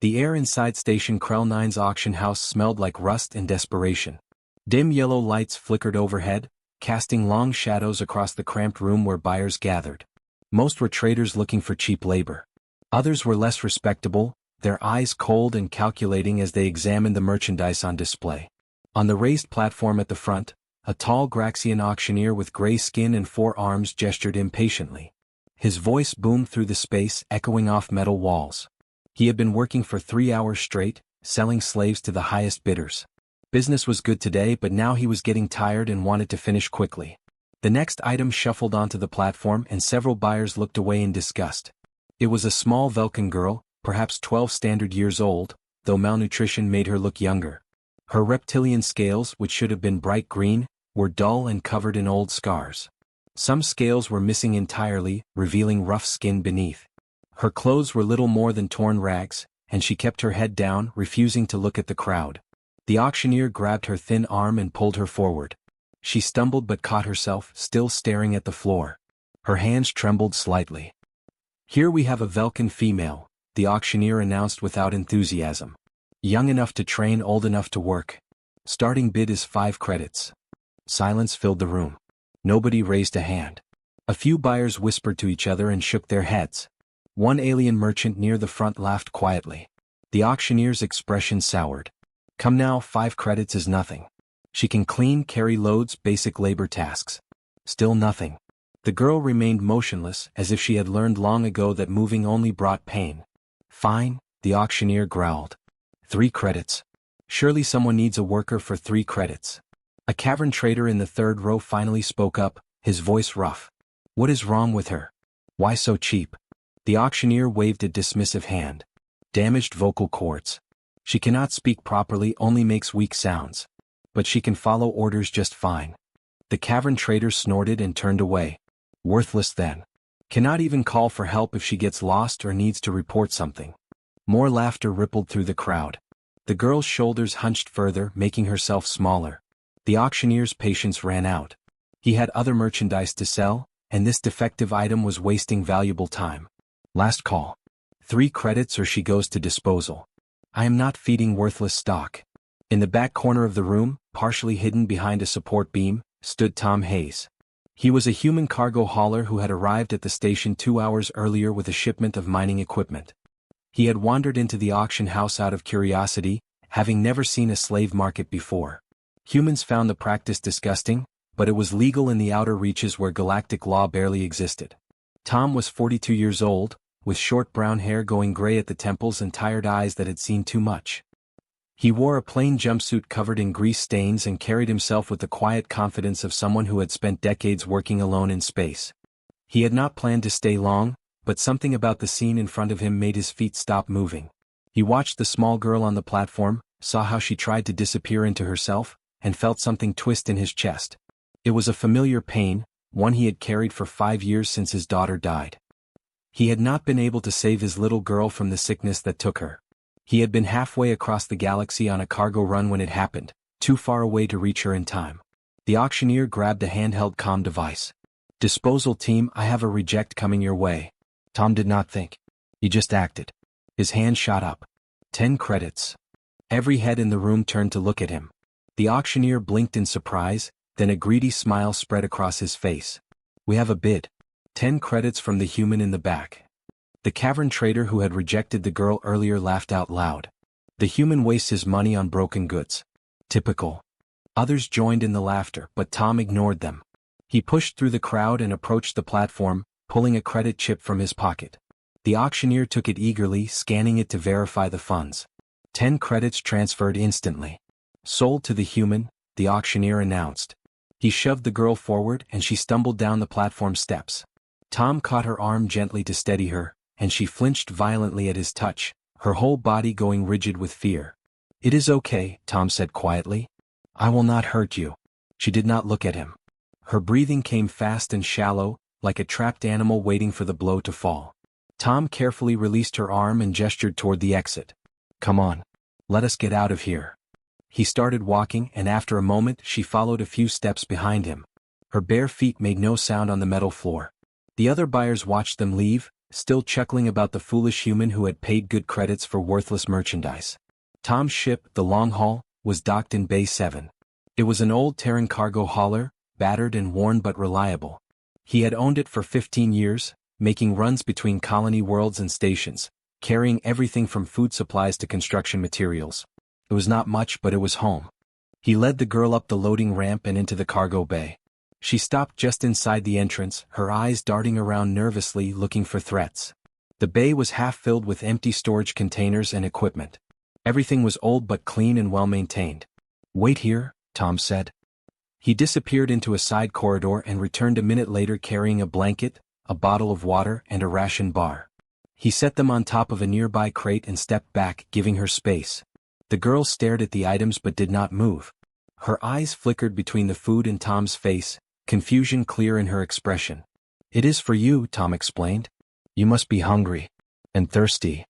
The air inside Station Krell 9's auction house smelled like rust and desperation. Dim yellow lights flickered overhead, casting long shadows across the cramped room where buyers gathered. Most were traders looking for cheap labor. Others were less respectable, their eyes cold and calculating as they examined the merchandise on display. On the raised platform at the front, a tall Graxian auctioneer with gray skin and 4 arms gestured impatiently. His voice boomed through the space, echoing off metal walls. He had been working for 3 hours straight, selling slaves to the highest bidders. Business was good today, but now he was getting tired and wanted to finish quickly. The next item shuffled onto the platform and several buyers looked away in disgust. It was a small Velkan girl, perhaps 12 standard years old, though malnutrition made her look younger. Her reptilian scales, which should have been bright green, were dull and covered in old scars. Some scales were missing entirely, revealing rough skin beneath. Her clothes were little more than torn rags, and she kept her head down, refusing to look at the crowd. The auctioneer grabbed her thin arm and pulled her forward. She stumbled but caught herself, still staring at the floor. Her hands trembled slightly. "Here we have a Velkan female," the auctioneer announced without enthusiasm. "Young enough to train, old enough to work. Starting bid is 5 credits. Silence filled the room. Nobody raised a hand. A few buyers whispered to each other and shook their heads. One alien merchant near the front laughed quietly. The auctioneer's expression soured. "Come now, 5 credits is nothing. She can clean, carry loads, basic labor tasks." Still nothing. The girl remained motionless, as if she had learned long ago that moving only brought pain. "Fine," the auctioneer growled. 3 credits. Surely someone needs a worker for 3 credits. A cavern trader in the 3rd row finally spoke up, his voice rough. "What is wrong with her? Why so cheap?" The auctioneer waved a dismissive hand. "Damaged vocal cords. She cannot speak properly, only makes weak sounds. But she can follow orders just fine." The cavern trader snorted and turned away. "Worthless then. Cannot even call for help if she gets lost or needs to report something." More laughter rippled through the crowd. The girl's shoulders hunched further, making herself smaller. The auctioneer's patience ran out. He had other merchandise to sell, and this defective item was wasting valuable time. Last call. 3 credits or she goes to disposal. I am not feeding worthless stock. In the back corner of the room, partially hidden behind a support beam, stood Tom Hayes. He was a human cargo hauler who had arrived at the station 2 hours earlier with a shipment of mining equipment. He had wandered into the auction house out of curiosity, having never seen a slave market before. Humans found the practice disgusting, but it was legal in the outer reaches where galactic law barely existed. Tom was 42 years old, with short brown hair going gray at the temples and tired eyes that had seen too much. He wore a plain jumpsuit covered in grease stains and carried himself with the quiet confidence of someone who had spent decades working alone in space. He had not planned to stay long, but something about the scene in front of him made his feet stop moving. He watched the small girl on the platform, saw how she tried to disappear into herself, and felt something twist in his chest. It was a familiar pain, one he had carried for 5 years since his daughter died. He had not been able to save his little girl from the sickness that took her. He had been halfway across the galaxy on a cargo run when it happened, too far away to reach her in time. The auctioneer grabbed a handheld comm device. "Disposal team, I have a reject coming your way." Tom did not think. He just acted. His hand shot up. 10 credits. Every head in the room turned to look at him. The auctioneer blinked in surprise, then a greedy smile spread across his face. "We have a bid. 10 credits from the human in the back." The cavern trader who had rejected the girl earlier laughed out loud. "The human wastes his money on broken goods. Typical." Others joined in the laughter, but Tom ignored them. He pushed through the crowd and approached the platform, pulling a credit chip from his pocket. The auctioneer took it eagerly, scanning it to verify the funds. 10 credits transferred instantly. "Sold to the human," the auctioneer announced. He shoved the girl forward and she stumbled down the platform steps. Tom caught her arm gently to steady her, and she flinched violently at his touch, her whole body going rigid with fear. "It is okay," Tom said quietly. "I will not hurt you." She did not look at him. Her breathing came fast and shallow, like a trapped animal waiting for the blow to fall. Tom carefully released her arm and gestured toward the exit. "Come on. Let us get out of here." He started walking, and after a moment she followed a few steps behind him. Her bare feet made no sound on the metal floor. The other buyers watched them leave, still chuckling about the foolish human who had paid good credits for worthless merchandise. Tom's ship, the Long Haul, was docked in Bay 7. It was an old Terran cargo hauler, battered and worn but reliable. He had owned it for 15 years, making runs between colony worlds and stations, carrying everything from food supplies to construction materials. It was not much, but it was home. He led the girl up the loading ramp and into the cargo bay. She stopped just inside the entrance, her eyes darting around nervously looking for threats. The bay was half filled with empty storage containers and equipment. Everything was old but clean and well maintained. "Wait here," Tom said. He disappeared into a side corridor and returned a minute later carrying a blanket, a bottle of water, and a ration bar. He set them on top of a nearby crate and stepped back, giving her space. The girl stared at the items but did not move. Her eyes flickered between the food and Tom's face, confusion clear in her expression. "It is for you," Tom explained. "You must be hungry. And thirsty."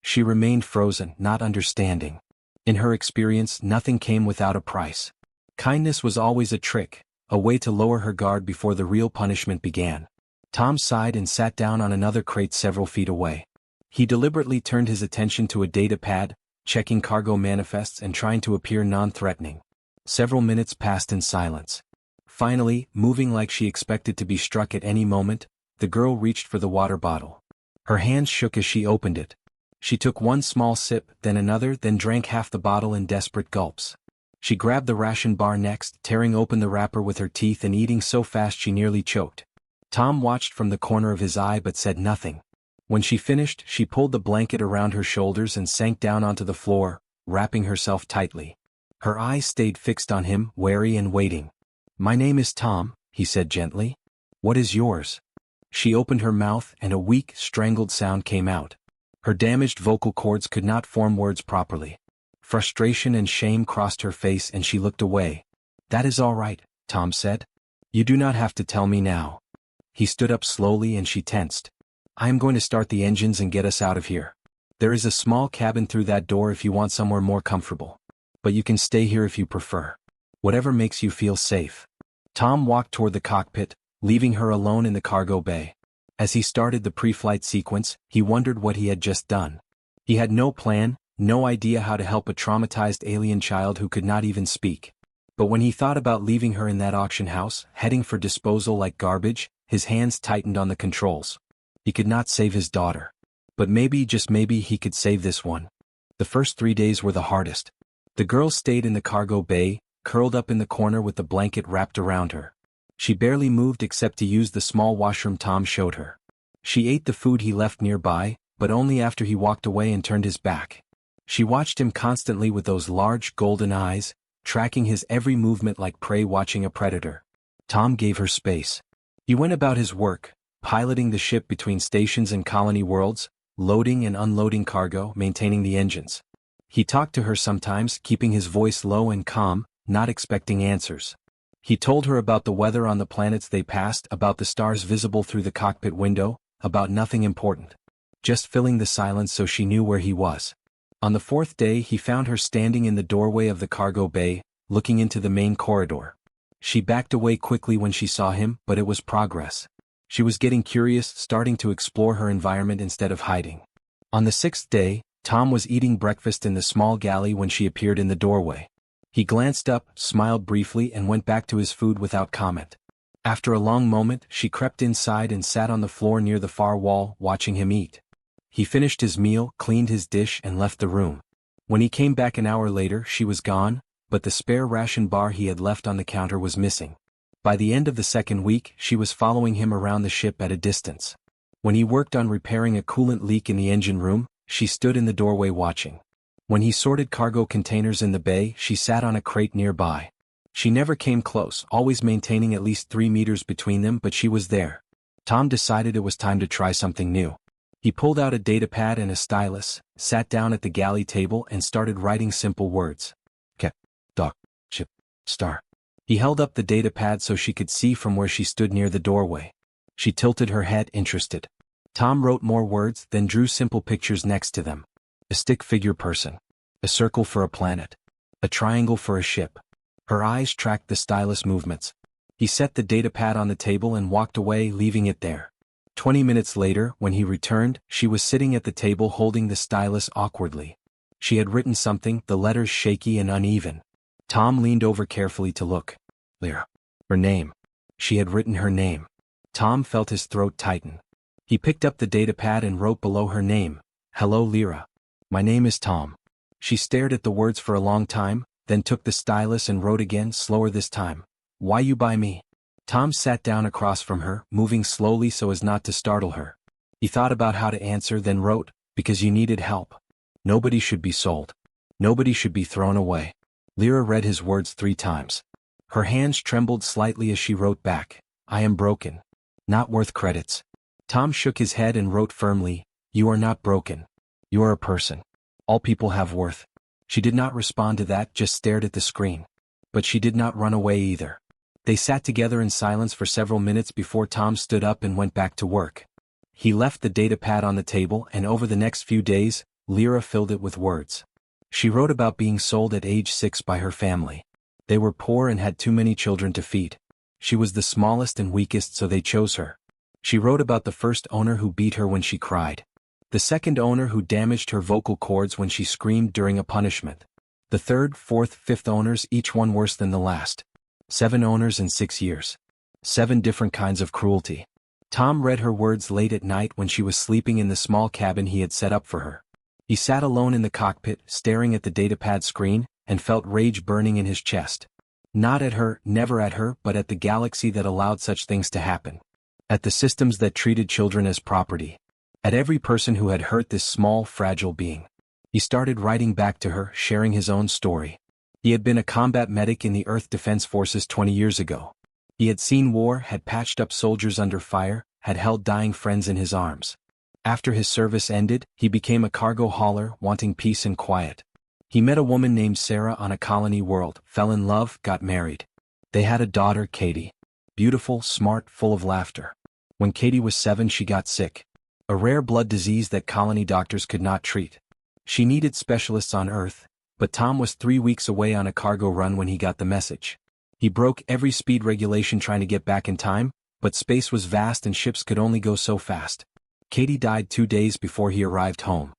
She remained frozen, not understanding. In her experience, nothing came without a price. Kindness was always a trick, a way to lower her guard before the real punishment began. Tom sighed and sat down on another crate several feet away. He deliberately turned his attention to a data pad, checking cargo manifests and trying to appear non-threatening. Several minutes passed in silence. Finally, moving like she expected to be struck at any moment, the girl reached for the water bottle. Her hands shook as she opened it. She took one small sip, then another, then drank half the bottle in desperate gulps. She grabbed the ration bar next, tearing open the wrapper with her teeth and eating so fast she nearly choked. Tom watched from the corner of his eye but said nothing. When she finished, she pulled the blanket around her shoulders and sank down onto the floor, wrapping herself tightly. Her eyes stayed fixed on him, wary and waiting. "My name is Tom," he said gently. "What is yours?" She opened her mouth and a weak, strangled sound came out. Her damaged vocal cords could not form words properly. Frustration and shame crossed her face and she looked away. "That is all right," Tom said. "You do not have to tell me now." He stood up slowly and she tensed. "I am going to start the engines and get us out of here. There is a small cabin through that door if you want somewhere more comfortable. But you can stay here if you prefer. Whatever makes you feel safe." Tom walked toward the cockpit, leaving her alone in the cargo bay. As he started the pre-flight sequence, he wondered what he had just done. He had no plan, no idea how to help a traumatized alien child who could not even speak. But when he thought about leaving her in that auction house, heading for disposal like garbage, his hands tightened on the controls. He could not save his daughter. But maybe, just maybe, he could save this one. The first 3 days were the hardest. The girl stayed in the cargo bay, curled up in the corner with the blanket wrapped around her. She barely moved except to use the small washroom Tom showed her. She ate the food he left nearby, but only after he walked away and turned his back. She watched him constantly with those large golden eyes, tracking his every movement like prey watching a predator. Tom gave her space. He went about his work, piloting the ship between stations and colony worlds, loading and unloading cargo, maintaining the engines. He talked to her sometimes, keeping his voice low and calm, not expecting answers. He told her about the weather on the planets they passed, about the stars visible through the cockpit window, about nothing important. Just filling the silence so she knew where he was. On the 4th day he found her standing in the doorway of the cargo bay, looking into the main corridor. She backed away quickly when she saw him, but it was progress. She was getting curious, starting to explore her environment instead of hiding. On the 6th day, Tom was eating breakfast in the small galley when she appeared in the doorway. He glanced up, smiled briefly and went back to his food without comment. After a long moment, she crept inside and sat on the floor near the far wall, watching him eat. He finished his meal, cleaned his dish and left the room. When he came back an hour later, she was gone, but the spare ration bar he had left on the counter was missing. By the end of the 2nd week, she was following him around the ship at a distance. When he worked on repairing a coolant leak in the engine room, she stood in the doorway watching. When he sorted cargo containers in the bay, she sat on a crate nearby. She never came close, always maintaining at least 3 meters between them, but she was there. Tom decided it was time to try something new. He pulled out a datapad and a stylus, sat down at the galley table and started writing simple words. Ke, dok, chip, star. He held up the datapad so she could see from where she stood near the doorway. She tilted her head, interested. Tom wrote more words, then drew simple pictures next to them. A stick figure person. A circle for a planet. A triangle for a ship. Her eyes tracked the stylus movements. He set the datapad on the table and walked away, leaving it there. 20 minutes later, when he returned, she was sitting at the table holding the stylus awkwardly. She had written something, the letters shaky and uneven. Tom leaned over carefully to look. Lira. Her name. She had written her name. Tom felt his throat tighten. He picked up the datapad and wrote below her name, "Hello Lira. My name is Tom." She stared at the words for a long time, then took the stylus and wrote again, slower this time. "Why you buy me?" Tom sat down across from her, moving slowly so as not to startle her. He thought about how to answer, then wrote, "Because you needed help. Nobody should be sold. Nobody should be thrown away." Lira read his words 3 times. Her hands trembled slightly as she wrote back, "I am broken. Not worth credits." Tom shook his head and wrote firmly, "You are not broken. You are a person. All people have worth." She did not respond to that, just stared at the screen. But she did not run away either. They sat together in silence for several minutes before Tom stood up and went back to work. He left the datapad on the table, and over the next few days, Lira filled it with words. She wrote about being sold at age 6 by her family. They were poor and had too many children to feed. She was the smallest and weakest, so they chose her. She wrote about the first owner who beat her when she cried. The second owner who damaged her vocal cords when she screamed during a punishment. The third, fourth, fifth owners, each one worse than the last. 7 owners in 6 years. 7 different kinds of cruelty. Tom read her words late at night when she was sleeping in the small cabin he had set up for her. He sat alone in the cockpit, staring at the datapad screen, and felt rage burning in his chest. Not at her, never at her, but at the galaxy that allowed such things to happen. At the systems that treated children as property. At every person who had hurt this small, fragile being. He started writing back to her, sharing his own story. He had been a combat medic in the Earth Defense Forces 20 years ago. He had seen war, had patched up soldiers under fire, had held dying friends in his arms. After his service ended, he became a cargo hauler, wanting peace and quiet. He met a woman named Sarah on a colony world, fell in love, got married. They had a daughter, Katie. Beautiful, smart, full of laughter. When Katie was 7, she got sick. A rare blood disease that colony doctors could not treat. She needed specialists on Earth, but Tom was 3 weeks away on a cargo run when he got the message. He broke every speed regulation trying to get back in time, but space was vast and ships could only go so fast. Katie died 2 days before he arrived home.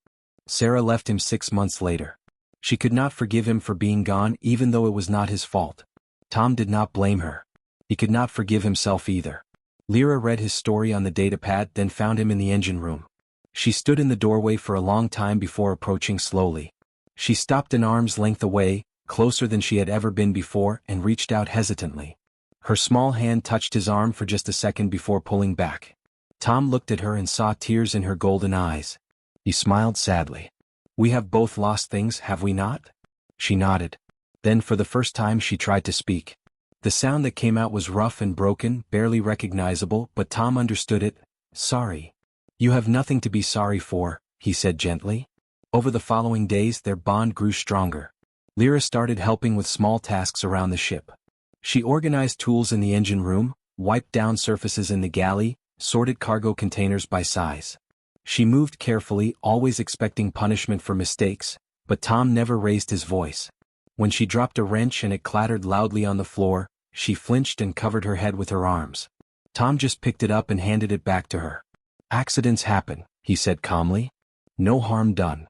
Sarah left him 6 months later. She could not forgive him for being gone, even though it was not his fault. Tom did not blame her. He could not forgive himself either. Lira read his story on the datapad, then found him in the engine room. She stood in the doorway for a long time before approaching slowly. She stopped an arm's length away, closer than she had ever been before, and reached out hesitantly. Her small hand touched his arm for just a second before pulling back. Tom looked at her and saw tears in her golden eyes. He smiled sadly. "We have both lost things, have we not?" She nodded. Then for the first time she tried to speak. The sound that came out was rough and broken, barely recognizable, but Tom understood it. "Sorry." "You have nothing to be sorry for," he said gently. Over the following days their bond grew stronger. Lira started helping with small tasks around the ship. She organized tools in the engine room, wiped down surfaces in the galley, sorted cargo containers by size. She moved carefully, always expecting punishment for mistakes, but Tom never raised his voice. When she dropped a wrench and it clattered loudly on the floor, she flinched and covered her head with her arms. Tom just picked it up and handed it back to her. "Accidents happen," he said calmly. "No harm done."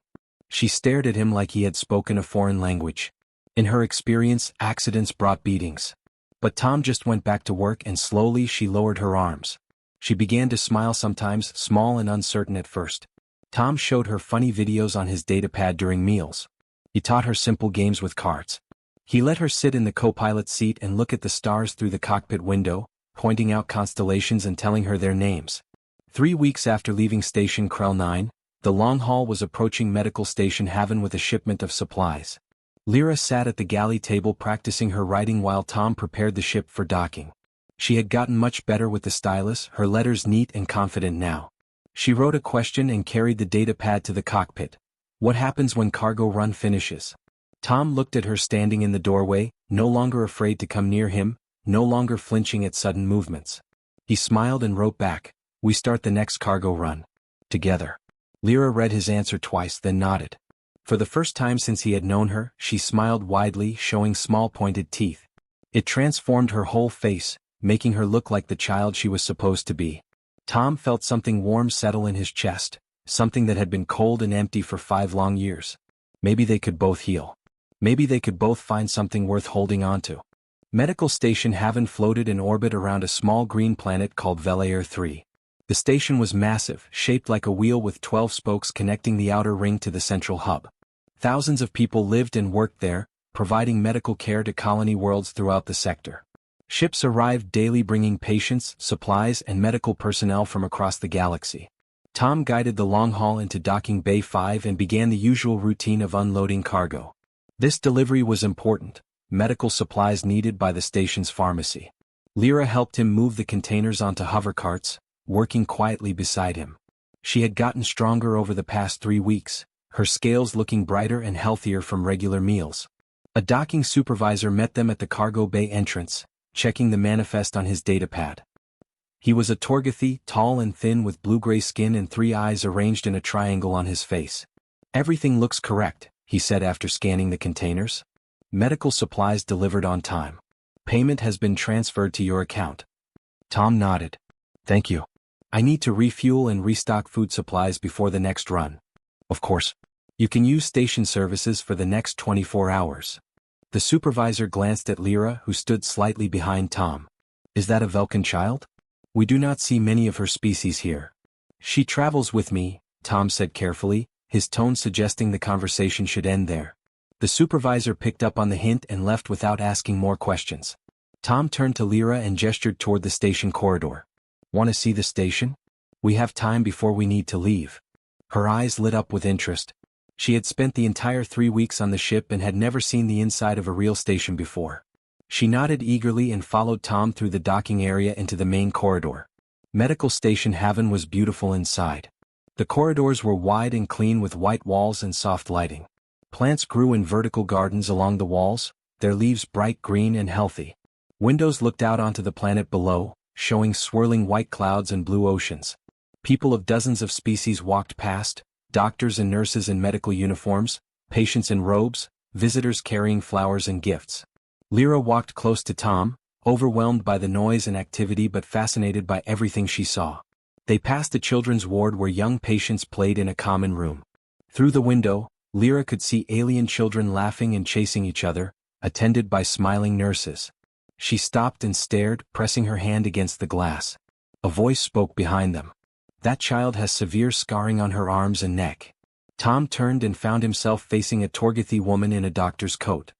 She stared at him like he had spoken a foreign language. In her experience, accidents brought beatings. But Tom just went back to work, and slowly she lowered her arms. She began to smile sometimes, small and uncertain at first. Tom showed her funny videos on his datapad during meals. He taught her simple games with cards. He let her sit in the co-pilot seat and look at the stars through the cockpit window, pointing out constellations and telling her their names. 3 weeks after leaving Station Krell 9, the long haul was approaching Medical Station Haven with a shipment of supplies. Lira sat at the galley table practicing her writing while Tom prepared the ship for docking. She had gotten much better with the stylus, her letters neat and confident now. She wrote a question and carried the datapad to the cockpit. "What happens when cargo run finishes?" Tom looked at her standing in the doorway, no longer afraid to come near him, no longer flinching at sudden movements. He smiled and wrote back, "We start the next cargo run. Together." Lira read his answer twice, then nodded. For the first time since he had known her, she smiled widely, showing small pointed teeth. It transformed her whole face, making her look like the child she was supposed to be. Tom felt something warm settle in his chest, something that had been cold and empty for 5 long years. Maybe they could both heal. Maybe they could both find something worth holding on to. Medical Station Haven floated in orbit around a small green planet called Velair 3. The station was massive, shaped like a wheel with 12 spokes connecting the outer ring to the central hub. Thousands of people lived and worked there, providing medical care to colony worlds throughout the sector. Ships arrived daily bringing patients, supplies, and medical personnel from across the galaxy. Tom guided the long haul into Docking Bay 5 and began the usual routine of unloading cargo. This delivery was important, medical supplies needed by the station's pharmacy. Lira helped him move the containers onto hover carts, working quietly beside him. She had gotten stronger over the past 3 weeks, her scales looking brighter and healthier from regular meals. A docking supervisor met them at the cargo bay entrance, checking the manifest on his datapad. He was a Torgathy, tall and thin with blue-gray skin and 3 eyes arranged in a triangle on his face. "Everything looks correct," he said after scanning the containers. "Medical supplies delivered on time. Payment has been transferred to your account." Tom nodded. "Thank you. I need to refuel and restock food supplies before the next run." "Of course. You can use station services for the next 24 hours. The supervisor glanced at Lira, who stood slightly behind Tom. "Is that a Velkan child? We do not see many of her species here." "She travels with me," Tom said carefully, his tone suggesting the conversation should end there. The supervisor picked up on the hint and left without asking more questions. Tom turned to Lira and gestured toward the station corridor. "Want to see the station? We have time before we need to leave." Her eyes lit up with interest. She had spent the entire 3 weeks on the ship and had never seen the inside of a real station before. She nodded eagerly and followed Tom through the docking area into the main corridor. Medical Station Haven was beautiful inside. The corridors were wide and clean with white walls and soft lighting. Plants grew in vertical gardens along the walls, their leaves bright green and healthy. Windows looked out onto the planet below, showing swirling white clouds and blue oceans. People of dozens of species walked past, doctors and nurses in medical uniforms, patients in robes, visitors carrying flowers and gifts. Lira walked close to Tom, overwhelmed by the noise and activity but fascinated by everything she saw. They passed the children's ward where young patients played in a common room. Through the window, Lira could see alien children laughing and chasing each other, attended by smiling nurses. She stopped and stared, pressing her hand against the glass. A voice spoke behind them. "That child has severe scarring on her arms and neck." Tom turned and found himself facing a Torgathy woman in a doctor's coat.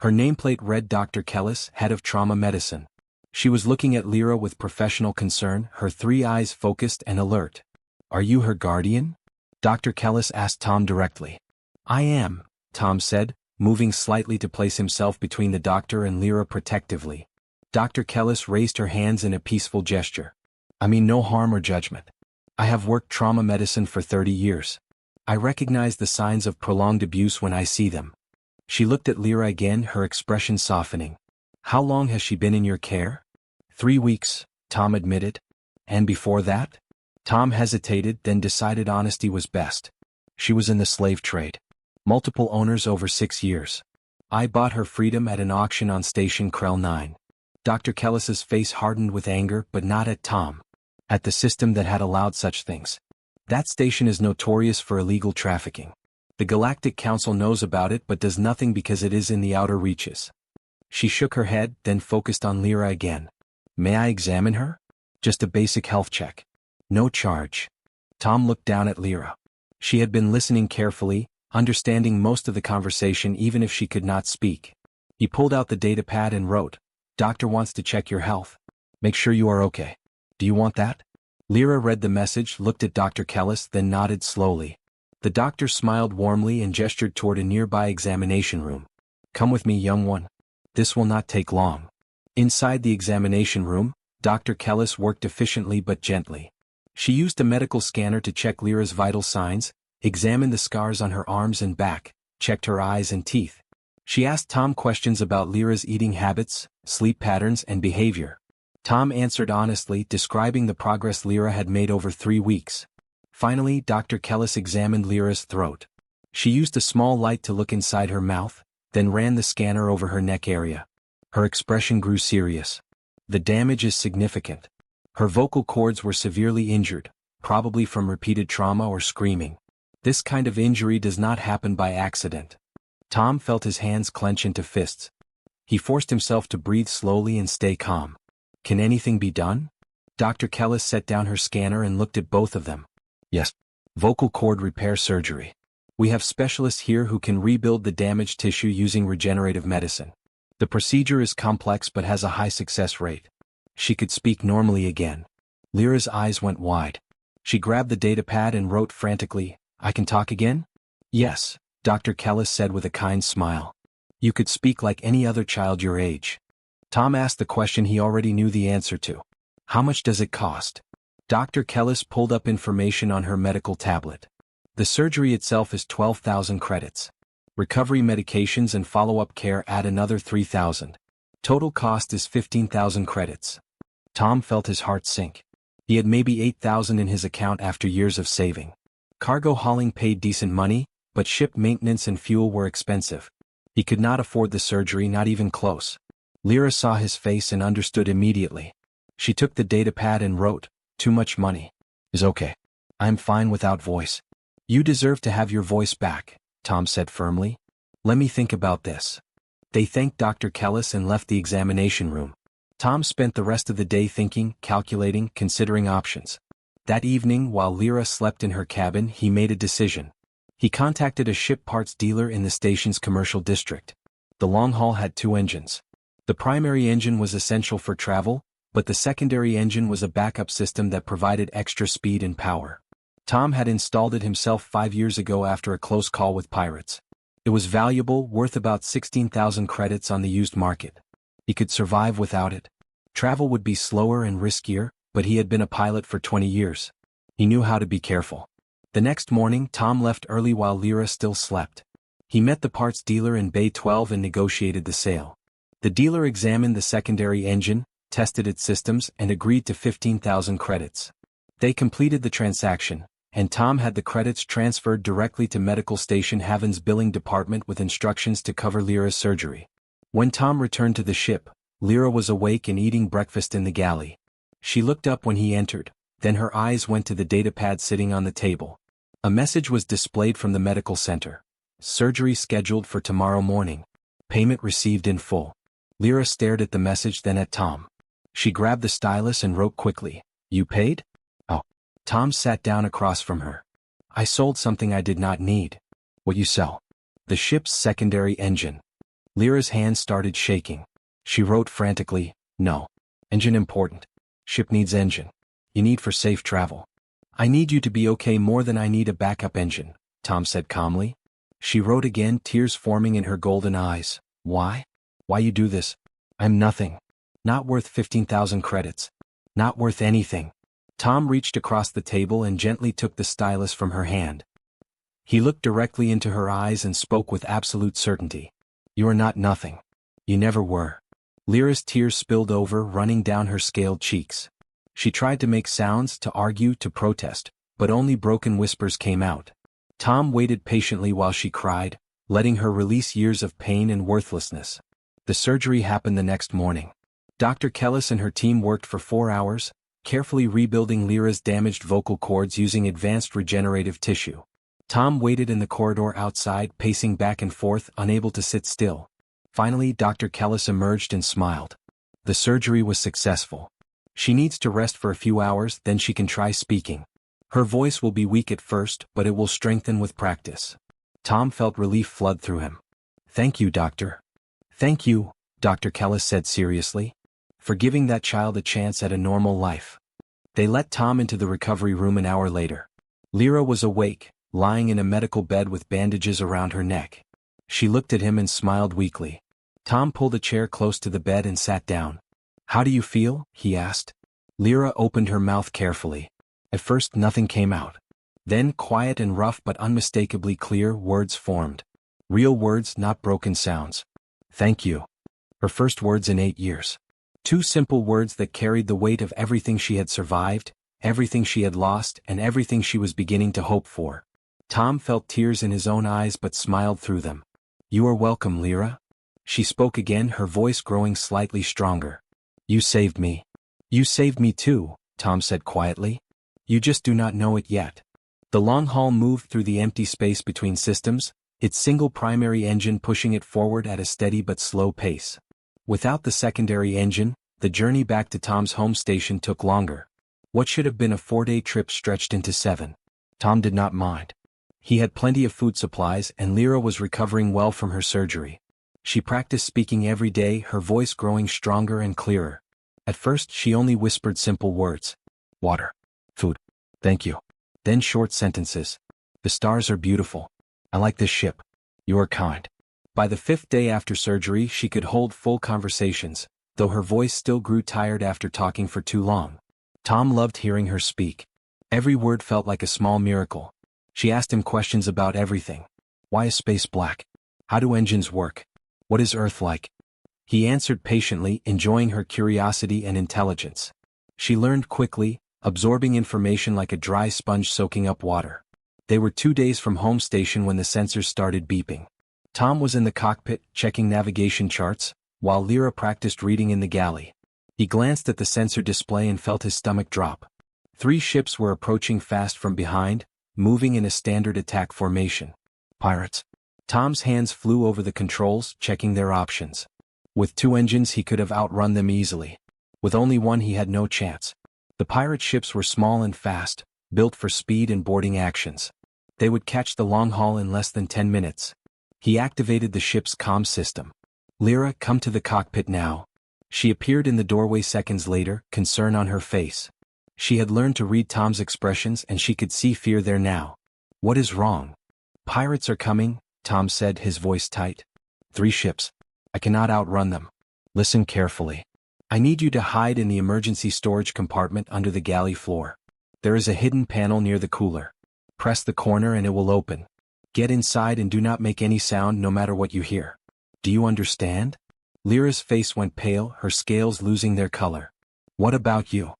Her nameplate read Dr. Kellis, head of trauma medicine. She was looking at Lira with professional concern, her 3 eyes focused and alert. "Are you her guardian?" Dr. Kellis asked Tom directly. "I am," Tom said, moving slightly to place himself between the doctor and Lira protectively. Dr. Kellis raised her hands in a peaceful gesture. "I mean no harm or judgment. I have worked trauma medicine for 30 years. I recognize the signs of prolonged abuse when I see them." She looked at Lira again, her expression softening. "How long has she been in your care?" 3 weeks, Tom admitted. "And before that?" Tom hesitated, then decided honesty was best. "She was in the slave trade. Multiple owners over 6 years. I bought her freedom at an auction on Station Krell 9. Dr. Kellis's face hardened with anger, but not at Tom. At the system that had allowed such things. "That station is notorious for illegal trafficking. The Galactic Council knows about it but does nothing because it is in the outer reaches." She shook her head, then focused on Lira again. "May I examine her? Just a basic health check. No charge." Tom looked down at Lira. She had been listening carefully, understanding most of the conversation even if she could not speak. He pulled out the datapad and wrote, "Doctor wants to check your health. Make sure you are okay. Do you want that?" Lira read the message, looked at Dr. Kellis, then nodded slowly. The doctor smiled warmly and gestured toward a nearby examination room. "Come with me, young one. This will not take long." Inside the examination room, Dr. Kellis worked efficiently but gently. She used a medical scanner to check Lira's vital signs, examined the scars on her arms and back, checked her eyes and teeth. She asked Tom questions about Lira's eating habits, sleep patterns, and behavior. Tom answered honestly, describing the progress Lira had made over 3 weeks. Finally, Dr. Kellis examined Lira's throat. She used a small light to look inside her mouth, then ran the scanner over her neck area. Her expression grew serious. "The damage is significant. Her vocal cords were severely injured, probably from repeated trauma or screaming. This kind of injury does not happen by accident. Tom felt his hands clench into fists. He forced himself to breathe slowly and stay calm. Can anything be done? Dr. Kellis set down her scanner and looked at both of them. Yes. Vocal cord repair surgery. We have specialists here who can rebuild the damaged tissue using regenerative medicine. The procedure is complex but has a high success rate. She could speak normally again. Lyra's eyes went wide. She grabbed the datapad and wrote frantically, "I can talk again?" "Yes," Dr. Kellis said with a kind smile. "You could speak like any other child your age." Tom asked the question he already knew the answer to. "How much does it cost?" Dr. Kellis pulled up information on her medical tablet. The surgery itself is 12,000 credits. Recovery medications and follow-up care add another 3,000. Total cost is 15,000 credits. Tom felt his heart sink. He had maybe 8,000 in his account after years of saving. Cargo hauling paid decent money, but ship maintenance and fuel were expensive. He could not afford the surgery, not even close. Lira saw his face and understood immediately. She took the datapad and wrote, "Too much money." "Is okay. I'm fine without voice." "You deserve to have your voice back," Tom said firmly. "Let me think about this." They thanked Dr. Kellis and left the examination room. Tom spent the rest of the day thinking, calculating, considering options. That evening, while Lira slept in her cabin, he made a decision. He contacted a ship parts dealer in the station's commercial district. The long haul had 2 engines. The primary engine was essential for travel, but the secondary engine was a backup system that provided extra speed and power. Tom had installed it himself 5 years ago after a close call with pirates. It was valuable, worth about 16,000 credits on the used market. He could survive without it. Travel would be slower and riskier, but he had been a pilot for 20 years. He knew how to be careful. The next morning, Tom left early while Lira still slept. He met the parts dealer in Bay 12 and negotiated the sale. The dealer examined the secondary engine, tested its systems, and agreed to 15,000 credits. They completed the transaction, and Tom had the credits transferred directly to Medical Station Haven's billing department with instructions to cover Lyra's surgery. When Tom returned to the ship, Lira was awake and eating breakfast in the galley. She looked up when he entered, then her eyes went to the datapad sitting on the table. A message was displayed from the medical center. "Surgery scheduled for tomorrow morning. Payment received in full." Lira stared at the message, then at Tom. She grabbed the stylus and wrote quickly, "You paid?" "Oh." Tom sat down across from her. "I sold something I did not need." "What you sell?" "The ship's secondary engine." Lyra's hands started shaking. She wrote frantically, "No. Engine important. Ship needs engine. You need for safe travel." "I need you to be okay more than I need a backup engine," Tom said calmly. She wrote again, tears forming in her golden eyes. "Why? Why you do this? I'm nothing. Not worth 15,000 credits. Not worth anything." Tom reached across the table and gently took the stylus from her hand. He looked directly into her eyes and spoke with absolute certainty. "You are not nothing. You never were." Lyra's tears spilled over, running down her scaled cheeks. She tried to make sounds, to argue, to protest, but only broken whispers came out. Tom waited patiently while she cried, letting her release years of pain and worthlessness. The surgery happened the next morning. Dr. Kellis and her team worked for 4 hours, carefully rebuilding Lyra's damaged vocal cords using advanced regenerative tissue. Tom waited in the corridor outside, pacing back and forth, unable to sit still. Finally, Dr. Kellis emerged and smiled. The surgery was successful. She needs to rest for a few hours, then she can try speaking. Her voice will be weak at first, but it will strengthen with practice. Tom felt relief flood through him. "Thank you, doctor." "Thank you," Dr. Kellis said seriously, "for giving that child a chance at a normal life." They let Tom into the recovery room an hour later. Lira was awake, lying in a medical bed with bandages around her neck. She looked at him and smiled weakly. Tom pulled a chair close to the bed and sat down. "How do you feel?" he asked. Lira opened her mouth carefully. At first nothing came out. Then, quiet and rough but unmistakably clear, words formed. Real words, not broken sounds. "Thank you." Her first words in 8 years. 2 simple words that carried the weight of everything she had survived, everything she had lost, and everything she was beginning to hope for. Tom felt tears in his own eyes but smiled through them. "You are welcome, Lira." She spoke again, her voice growing slightly stronger. "You saved me." "You saved me too," Tom said quietly. You just do not know it yet. The long haul moved through the empty space between systems, its single primary engine pushing it forward at a steady but slow pace. Without the secondary engine, the journey back to Tom's home station took longer. What should have been a 4-day trip stretched into 7. Tom did not mind. He had plenty of food supplies and Lira was recovering well from her surgery. She practiced speaking every day, her voice growing stronger and clearer. At first she only whispered simple words. Water. Food. Thank you. Then short sentences. The stars are beautiful. I like this ship. You are kind. By the 5th day after surgery she could hold full conversations, though her voice still grew tired after talking for too long. Tom loved hearing her speak. Every word felt like a small miracle. She asked him questions about everything. Why is space black? How do engines work? What is Earth like? He answered patiently, enjoying her curiosity and intelligence. She learned quickly, absorbing information like a dry sponge soaking up water. They were 2 days from home station when the sensors started beeping. Tom was in the cockpit, checking navigation charts, while Lira practiced reading in the galley. He glanced at the sensor display and felt his stomach drop. 3 ships were approaching fast from behind, moving in a standard attack formation. Pirates. Tom's hands flew over the controls, checking their options. With 2 engines he could have outrun them easily. With only 1 he had no chance. The pirate ships were small and fast, built for speed and boarding actions. They would catch the long haul in less than 10 minutes. He activated the ship's comm system. Lira, come to the cockpit now. She appeared in the doorway seconds later, concern on her face. She had learned to read Tom's expressions and she could see fear there now. What is wrong? Pirates are coming, Tom said, his voice tight. 3 ships. I cannot outrun them. Listen carefully. I need you to hide in the emergency storage compartment under the galley floor. There is a hidden panel near the cooler. Press the corner and it will open. Get inside and do not make any sound no matter what you hear. Do you understand? Lyra's face went pale, her scales losing their color. What about you?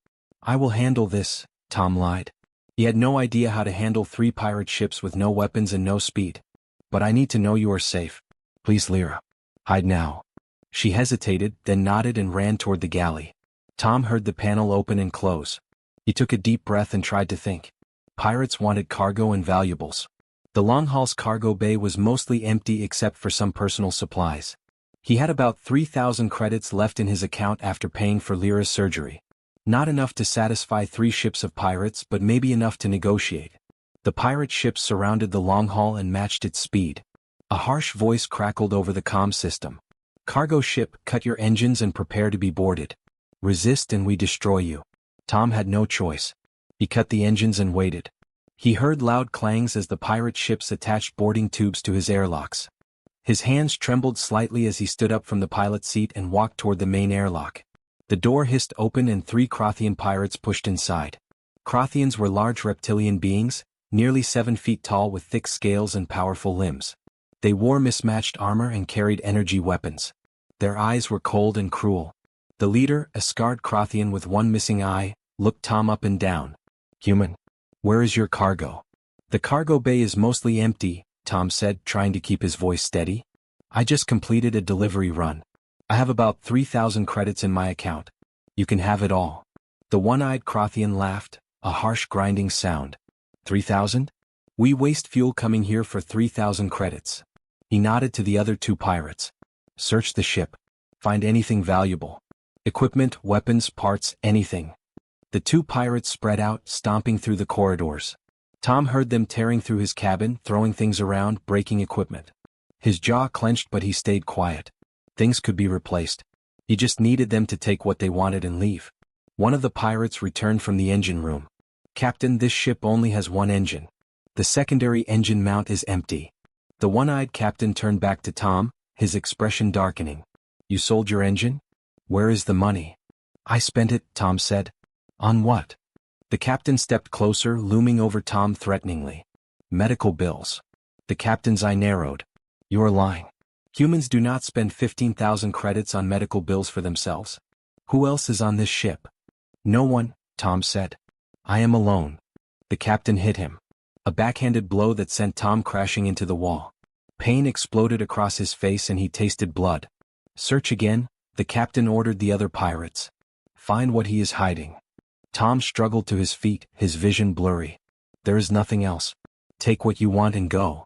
I will handle this, Tom lied. He had no idea how to handle 3 pirate ships with no weapons and no speed. But I need to know you are safe. Please, Lira. Hide now. She hesitated, then nodded and ran toward the galley. Tom heard the panel open and close. He took a deep breath and tried to think. Pirates wanted cargo and valuables. The long-haul's cargo bay was mostly empty except for some personal supplies. He had about 3,000 credits left in his account after paying for Lira's surgery. Not enough to satisfy 3 ships of pirates, but maybe enough to negotiate. The pirate ships surrounded the long haul and matched its speed. A harsh voice crackled over the comm system. Cargo ship, cut your engines and prepare to be boarded. Resist and we destroy you. Tom had no choice. He cut the engines and waited. He heard loud clangs as the pirate ships attached boarding tubes to his airlocks. His hands trembled slightly as he stood up from the pilot's seat and walked toward the main airlock. The door hissed open and 3 Crothian pirates pushed inside. Crothians were large reptilian beings, nearly 7 feet tall with thick scales and powerful limbs. They wore mismatched armor and carried energy weapons. Their eyes were cold and cruel. The leader, a scarred Crothian with 1 missing eye, looked Tom up and down. Human. Where is your cargo? The cargo bay is mostly empty, Tom said, trying to keep his voice steady. I just completed a delivery run. I have about 3,000 credits in my account. You can have it all. The one-eyed Crothian laughed, a harsh grinding sound. 3,000? We waste fuel coming here for 3,000 credits. He nodded to the other 2 pirates. Search the ship. Find anything valuable. Equipment, weapons, parts, anything. The 2 pirates spread out, stomping through the corridors. Tom heard them tearing through his cabin, throwing things around, breaking equipment. His jaw clenched but he stayed quiet. Things could be replaced. He just needed them to take what they wanted and leave. One of the pirates returned from the engine room. Captain, this ship only has 1 engine. The secondary engine mount is empty. The one-eyed captain turned back to Tom, his expression darkening. You sold your engine? Where is the money? I spent it, Tom said. On what? The captain stepped closer, looming over Tom threateningly. Medical bills. The captain's eye narrowed. You're lying. Humans do not spend 15,000 credits on medical bills for themselves. Who else is on this ship? No one, Tom said. I am alone. The captain hit him. A backhanded blow that sent Tom crashing into the wall. Pain exploded across his face and he tasted blood. Search again, the captain ordered the other pirates. Find what he is hiding. Tom struggled to his feet, his vision blurry. There is nothing else. Take what you want and go.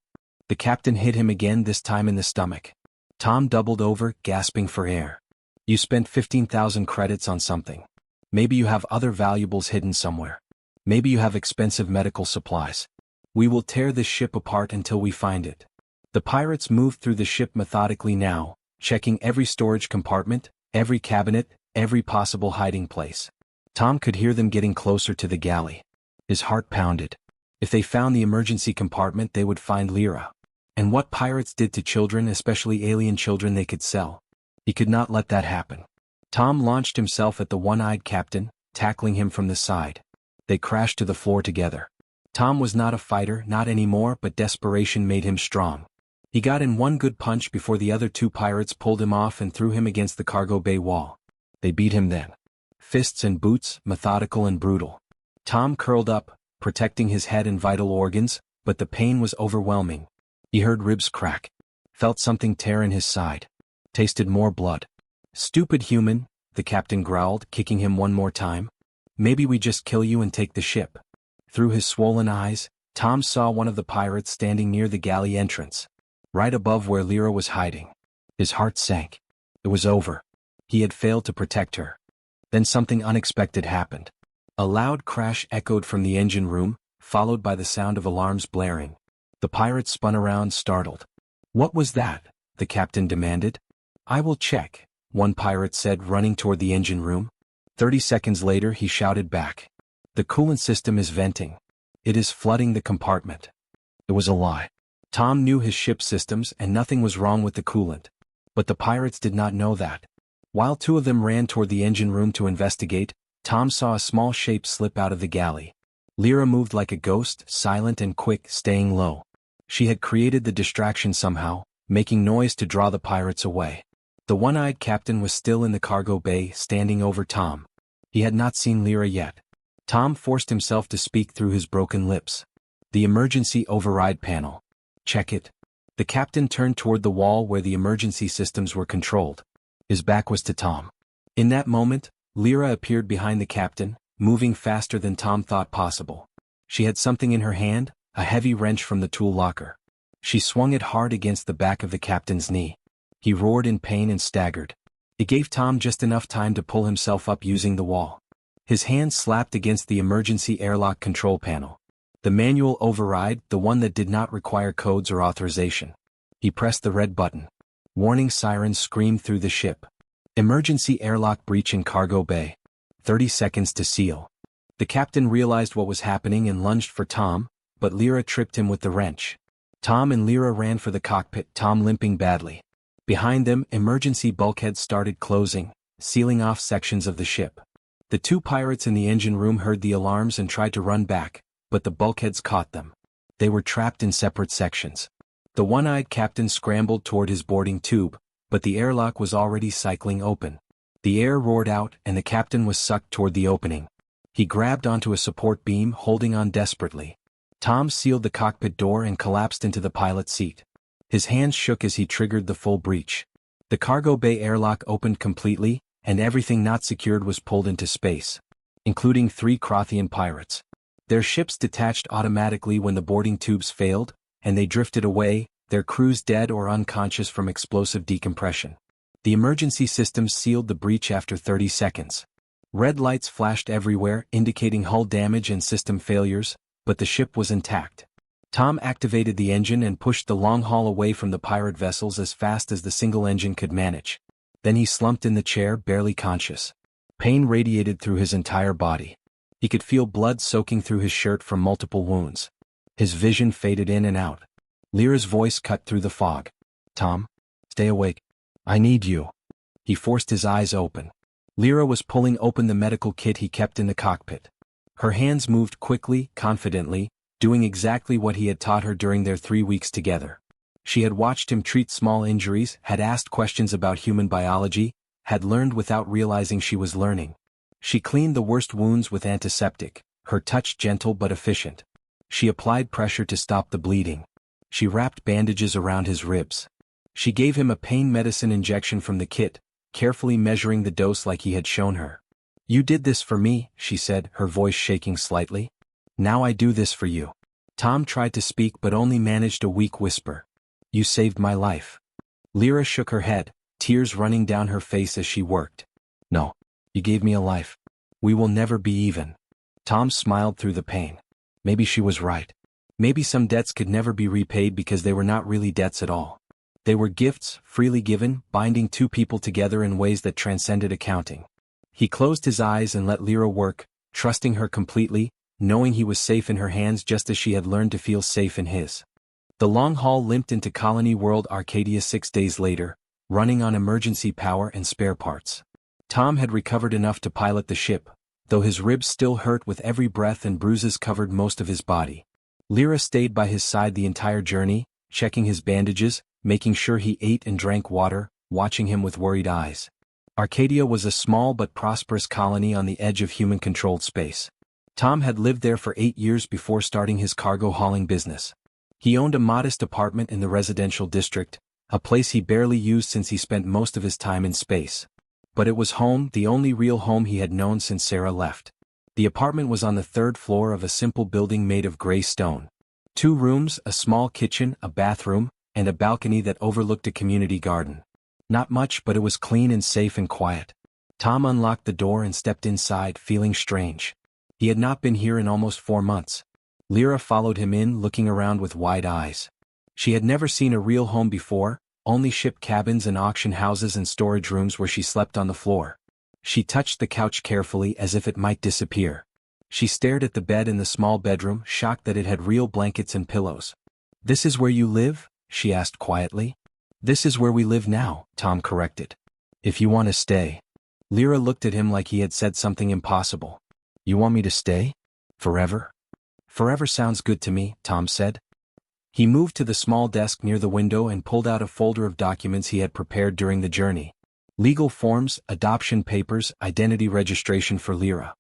The captain hit him again, this time in the stomach. Tom doubled over, gasping for air. You spent 15,000 credits on something. Maybe you have other valuables hidden somewhere. Maybe you have expensive medical supplies. We will tear this ship apart until we find it. The pirates moved through the ship methodically now, checking every storage compartment, every cabinet, every possible hiding place. Tom could hear them getting closer to the galley. His heart pounded. If they found the emergency compartment, they would find Lira. And what pirates did to children, especially alien children, they could sell. He could not let that happen. Tom launched himself at the one-eyed captain, tackling him from the side. They crashed to the floor together. Tom was not a fighter, not anymore, but desperation made him strong. He got in one good punch before the other two pirates pulled him off and threw him against the cargo bay wall. They beat him then. Fists and boots, methodical and brutal. Tom curled up, protecting his head and vital organs, but the pain was overwhelming. He heard ribs crack. Felt something tear in his side. Tasted more blood. Stupid human, the captain growled, kicking him one more time. Maybe we just kill you and take the ship. Through his swollen eyes, Tom saw one of the pirates standing near the galley entrance, right above where Lira was hiding. His heart sank. It was over. He had failed to protect her. Then something unexpected happened. A loud crash echoed from the engine room, followed by the sound of alarms blaring. The pirates spun around, startled. What was that? The captain demanded. I will check, one pirate said, running toward the engine room. 30 seconds later he shouted back. The coolant system is venting. It is flooding the compartment. It was a lie. Tom knew his ship's systems and nothing was wrong with the coolant. But the pirates did not know that. While two of them ran toward the engine room to investigate, Tom saw a small shape slip out of the galley. Lira moved like a ghost, silent and quick, staying low. She had created the distraction somehow, making noise to draw the pirates away. The one-eyed captain was still in the cargo bay, standing over Tom. He had not seen Lira yet. Tom forced himself to speak through his broken lips. The emergency override panel. Check it. The captain turned toward the wall where the emergency systems were controlled. His back was to Tom. In that moment, Lira appeared behind the captain, moving faster than Tom thought possible. She had something in her hand, a heavy wrench from the tool locker. She swung it hard against the back of the captain's knee. He roared in pain and staggered. It gave Tom just enough time to pull himself up using the wall. His hand slapped against the emergency airlock control panel. The manual override, the one that did not require codes or authorization. He pressed the red button. Warning sirens screamed through the ship. Emergency airlock breach in cargo bay. 30 seconds to seal. The captain realized what was happening and lunged for Tom, but Lira tripped him with the wrench. Tom and Lira ran for the cockpit, Tom limping badly. Behind them, emergency bulkheads started closing, sealing off sections of the ship. The two pirates in the engine room heard the alarms and tried to run back, but the bulkheads caught them. They were trapped in separate sections. The one-eyed captain scrambled toward his boarding tube, but the airlock was already cycling open. The air roared out and the captain was sucked toward the opening. He grabbed onto a support beam, holding on desperately. Tom sealed the cockpit door and collapsed into the pilot's seat. His hands shook as he triggered the full breach. The cargo bay airlock opened completely, and everything not secured was pulled into space, including 3 Crothian pirates. Their ships detached automatically when the boarding tubes failed, and they drifted away, their crews dead or unconscious from explosive decompression. The emergency systems sealed the breach after 30 seconds. Red lights flashed everywhere, indicating hull damage and system failures, but the ship was intact. Tom activated the engine and pushed the long haul away from the pirate vessels as fast as the single engine could manage. Then he slumped in the chair, barely conscious. Pain radiated through his entire body. He could feel blood soaking through his shirt from multiple wounds. His vision faded in and out. Lira's voice cut through the fog. Tom, stay awake. I need you. He forced his eyes open. Lira was pulling open the medical kit he kept in the cockpit. Her hands moved quickly, confidently, doing exactly what he had taught her during their 3 weeks together. She had watched him treat small injuries, had asked questions about human biology, had learned without realizing she was learning. She cleaned the worst wounds with antiseptic, her touch gentle but efficient. She applied pressure to stop the bleeding. She wrapped bandages around his ribs. She gave him a pain medicine injection from the kit, carefully measuring the dose like he had shown her. You did this for me, she said, her voice shaking slightly. Now I do this for you. Tom tried to speak but only managed a weak whisper. You saved my life. Lira shook her head, tears running down her face as she worked. No. You gave me a life. We will never be even. Tom smiled through the pain. Maybe she was right. Maybe some debts could never be repaid because they were not really debts at all. They were gifts, freely given, binding two people together in ways that transcended accounting. He closed his eyes and let Lira work, trusting her completely, knowing he was safe in her hands just as she had learned to feel safe in his. The long haul limped into Colony World Arcadia 6 days later, running on emergency power and spare parts. Tom had recovered enough to pilot the ship, though his ribs still hurt with every breath and bruises covered most of his body. Lira stayed by his side the entire journey, checking his bandages, making sure he ate and drank water, watching him with worried eyes. Arcadia was a small but prosperous colony on the edge of human-controlled space. Tom had lived there for 8 years before starting his cargo hauling business. He owned a modest apartment in the residential district, a place he barely used since he spent most of his time in space. But it was home, the only real home he had known since Sarah left. The apartment was on the 3rd floor of a simple building made of gray stone. 2 rooms, a small kitchen, a bathroom, and a balcony that overlooked a community garden. Not much, but it was clean and safe and quiet. Tom unlocked the door and stepped inside, feeling strange. He had not been here in almost 4 months. Lira followed him in, looking around with wide eyes. She had never seen a real home before, only ship cabins and auction houses and storage rooms where she slept on the floor. She touched the couch carefully as if it might disappear. She stared at the bed in the small bedroom, shocked that it had real blankets and pillows. "This is where you live?" she asked quietly. "This is where we live now," Tom corrected. "If you want to stay." Lira looked at him like he had said something impossible. "You want me to stay? Forever?" "Forever sounds good to me," Tom said. He moved to the small desk near the window and pulled out a folder of documents he had prepared during the journey. Legal forms, adoption papers, identity registration for Lira.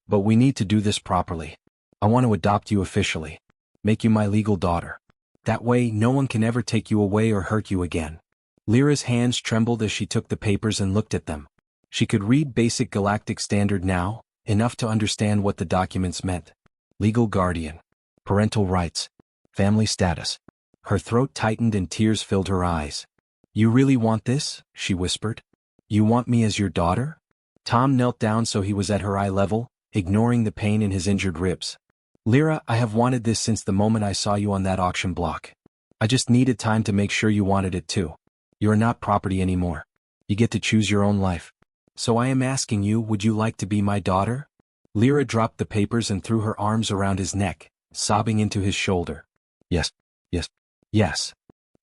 "But we need to do this properly. I want to adopt you officially. Make you my legal daughter. That way no one can ever take you away or hurt you again." Lira's hands trembled as she took the papers and looked at them. She could read basic galactic standard now, enough to understand what the documents meant. Legal guardian. Parental rights. Family status. Her throat tightened and tears filled her eyes. "You really want this?" she whispered. "You want me as your daughter?" Tom knelt down so he was at her eye level, ignoring the pain in his injured ribs. "Lira, I have wanted this since the moment I saw you on that auction block. I just needed time to make sure you wanted it too. You are not property anymore. You get to choose your own life. So I am asking you, would you like to be my daughter?" Lira dropped the papers and threw her arms around his neck, sobbing into his shoulder. "Yes, yes, yes."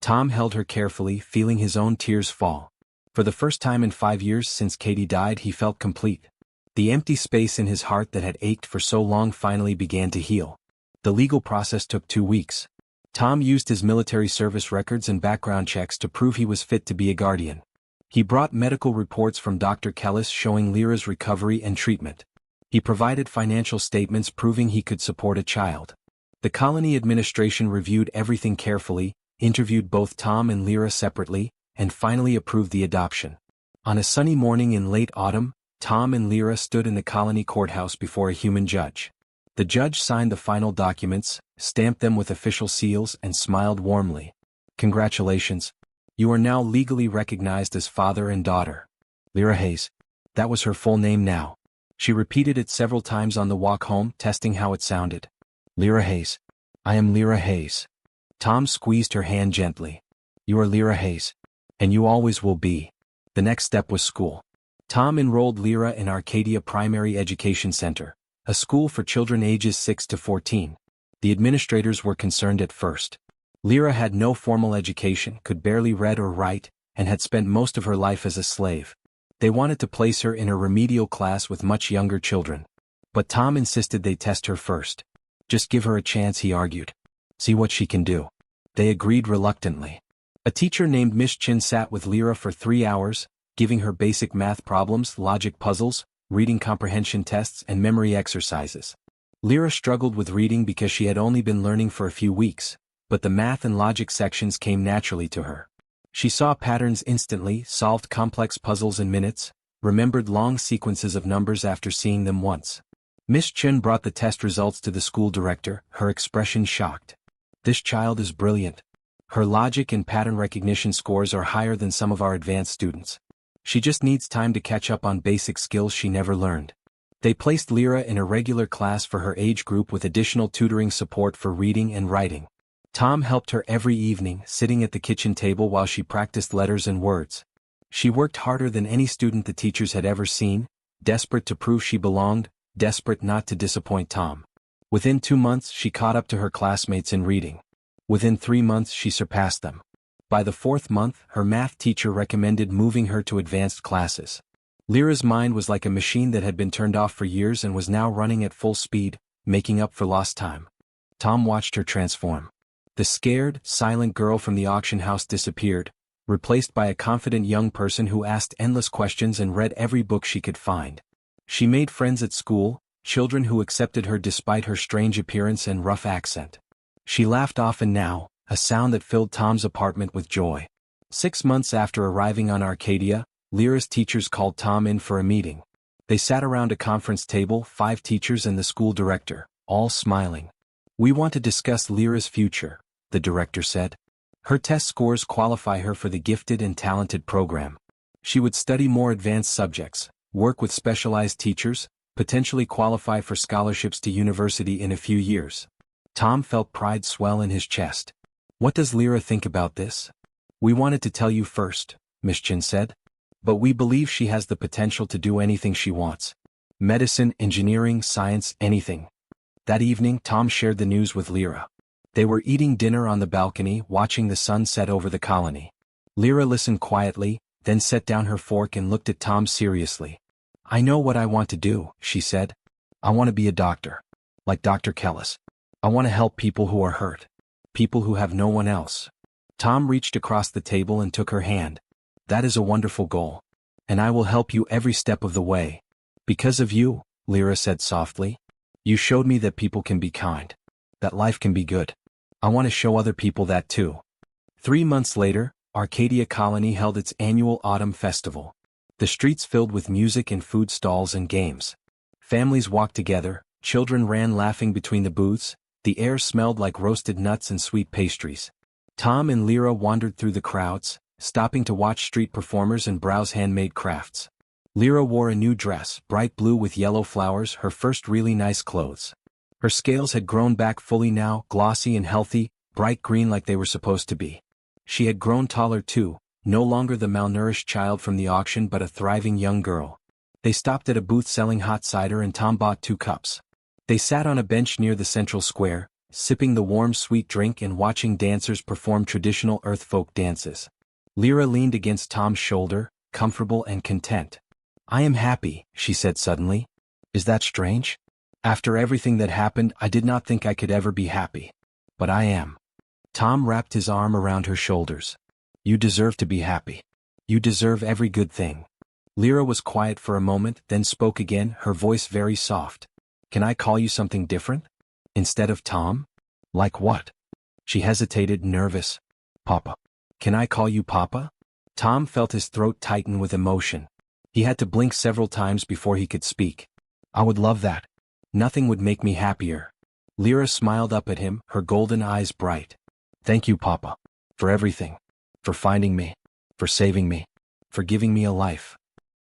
Tom held her carefully, feeling his own tears fall. For the first time in 5 years since Katie died, he felt complete. The empty space in his heart that had ached for so long finally began to heal. The legal process took 2 weeks. Tom used his military service records and background checks to prove he was fit to be a guardian. He brought medical reports from Dr. Kellis showing Lira's recovery and treatment. He provided financial statements proving he could support a child. The colony administration reviewed everything carefully, interviewed both Tom and Lira separately, and finally approved the adoption. On a sunny morning in late autumn, Tom and Lira stood in the colony courthouse before a human judge. The judge signed the final documents, stamped them with official seals, and smiled warmly. "Congratulations. You are now legally recognized as father and daughter. Lira Hayes." That was her full name now. She repeated it several times on the walk home, testing how it sounded. "Lira Hayes. I am Lira Hayes." Tom squeezed her hand gently. "You are Lira Hayes. And you always will be." The next step was school. Tom enrolled Lira in Arcadia Primary Education Center, a school for children ages 6 to 14. The administrators were concerned at first. Lira had no formal education, could barely read or write, and had spent most of her life as a slave. They wanted to place her in a remedial class with much younger children. But Tom insisted they test her first. "Just give her a chance," he argued. "See what she can do." They agreed reluctantly. A teacher named Miss Chin sat with Lira for 3 hours, giving her basic math problems, logic puzzles, reading comprehension tests, and memory exercises. Lira struggled with reading because she had only been learning for a few weeks, but the math and logic sections came naturally to her. She saw patterns instantly, solved complex puzzles in minutes, remembered long sequences of numbers after seeing them once. Miss Chun brought the test results to the school director, her expression shocked. "This child is brilliant. Her logic and pattern recognition scores are higher than some of our advanced students. She just needs time to catch up on basic skills she never learned." They placed Lira in a regular class for her age group with additional tutoring support for reading and writing. Tom helped her every evening, sitting at the kitchen table while she practiced letters and words. She worked harder than any student the teachers had ever seen, desperate to prove she belonged, desperate not to disappoint Tom. Within 2 months she caught up to her classmates in reading. Within 3 months she surpassed them. By the 4th month, her math teacher recommended moving her to advanced classes. Lyra's mind was like a machine that had been turned off for years and was now running at full speed, making up for lost time. Tom watched her transform. The scared, silent girl from the auction house disappeared, replaced by a confident young person who asked endless questions and read every book she could find. She made friends at school, children who accepted her despite her strange appearance and rough accent. She laughed often now, a sound that filled Tom's apartment with joy. 6 months after arriving on Arcadia, Lyra's teachers called Tom in for a meeting. They sat around a conference table, 5 teachers and the school director, all smiling. "We want to discuss Lyra's future," the director said. "Her test scores qualify her for the gifted and talented program. She would study more advanced subjects, work with specialized teachers, potentially qualify for scholarships to university in a few years." Tom felt pride swell in his chest. "What does Lira think about this?" "We wanted to tell you first," Miss Chin said. "But we believe she has the potential to do anything she wants. Medicine, engineering, science, anything." That evening Tom shared the news with Lira. They were eating dinner on the balcony, watching the sun set over the colony. Lira listened quietly, then set down her fork and looked at Tom seriously. "I know what I want to do," she said. "I want to be a doctor. Like Dr. Kellis. I want to help people who are hurt. People who have no one else." Tom reached across the table and took her hand. "That is a wonderful goal. And I will help you every step of the way. Because of you," Lira said softly. "You showed me that people can be kind. That life can be good. I want to show other people that too." 3 months later, Arcadia Colony held its annual autumn festival. The streets filled with music and food stalls and games. Families walked together, children ran laughing between the booths, the air smelled like roasted nuts and sweet pastries. Tom and Lira wandered through the crowds, stopping to watch street performers and browse handmade crafts. Lira wore a new dress, bright blue with yellow flowers, her first really nice clothes. Her scales had grown back fully now, glossy and healthy, bright green like they were supposed to be. She had grown taller too, no longer the malnourished child from the auction but a thriving young girl. They stopped at a booth selling hot cider and Tom bought 2 cups. They sat on a bench near the central square, sipping the warm sweet drink and watching dancers perform traditional earth folk dances. Lira leaned against Tom's shoulder, comfortable and content. "I am happy," she said suddenly. "Is that strange? After everything that happened, I did not think I could ever be happy. But I am." Tom wrapped his arm around her shoulders. "You deserve to be happy. You deserve every good thing." Lira was quiet for a moment, then spoke again, her voice very soft. "Can I call you something different? Instead of Tom?" "Like what?" She hesitated, nervous. "Papa." "Can I call you Papa?" Tom felt his throat tighten with emotion. He had to blink several times before he could speak. "I would love that. Nothing would make me happier." Lira smiled up at him, her golden eyes bright. "Thank you, Papa. For everything. For finding me. For saving me. For giving me a life."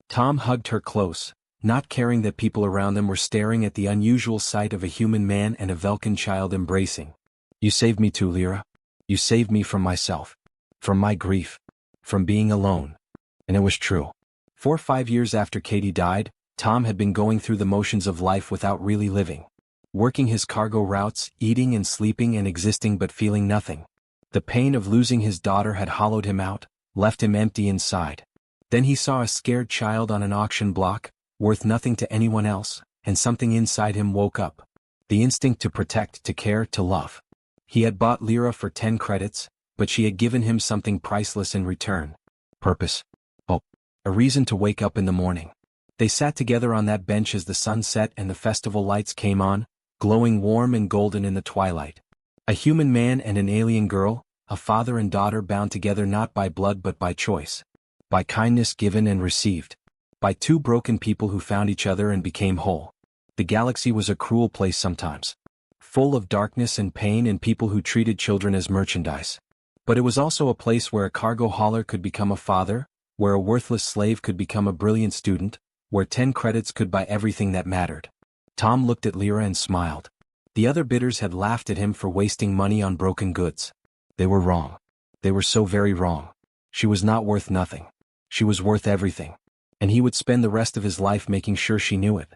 Tom hugged her close, not caring that people around them were staring at the unusual sight of a human man and a Velkin child embracing. "You saved me too, Lira. You saved me from myself. From my grief. From being alone." And it was true. 4 or 5 years after Katie died, Tom had been going through the motions of life without really living. Working his cargo routes, eating and sleeping and existing but feeling nothing. The pain of losing his daughter had hollowed him out, left him empty inside. Then he saw a scared child on an auction block, worth nothing to anyone else, and something inside him woke up. The instinct to protect, to care, to love. He had bought Lira for 10 credits, but she had given him something priceless in return. Purpose. Hope. A reason to wake up in the morning. They sat together on that bench as the sun set and the festival lights came on, glowing warm and golden in the twilight. A human man and an alien girl, a father and daughter bound together not by blood but by choice. By kindness given and received. by two broken people who found each other and became whole. The galaxy was a cruel place sometimes, full of darkness and pain and people who treated children as merchandise. But it was also a place where a cargo hauler could become a father, where a worthless slave could become a brilliant student, where 10 credits could buy everything that mattered. Tom looked at Lira and smiled. The other bidders had laughed at him for wasting money on broken goods. They were wrong. They were so very wrong. She was not worth nothing. She was worth everything. And he would spend the rest of his life making sure she knew it.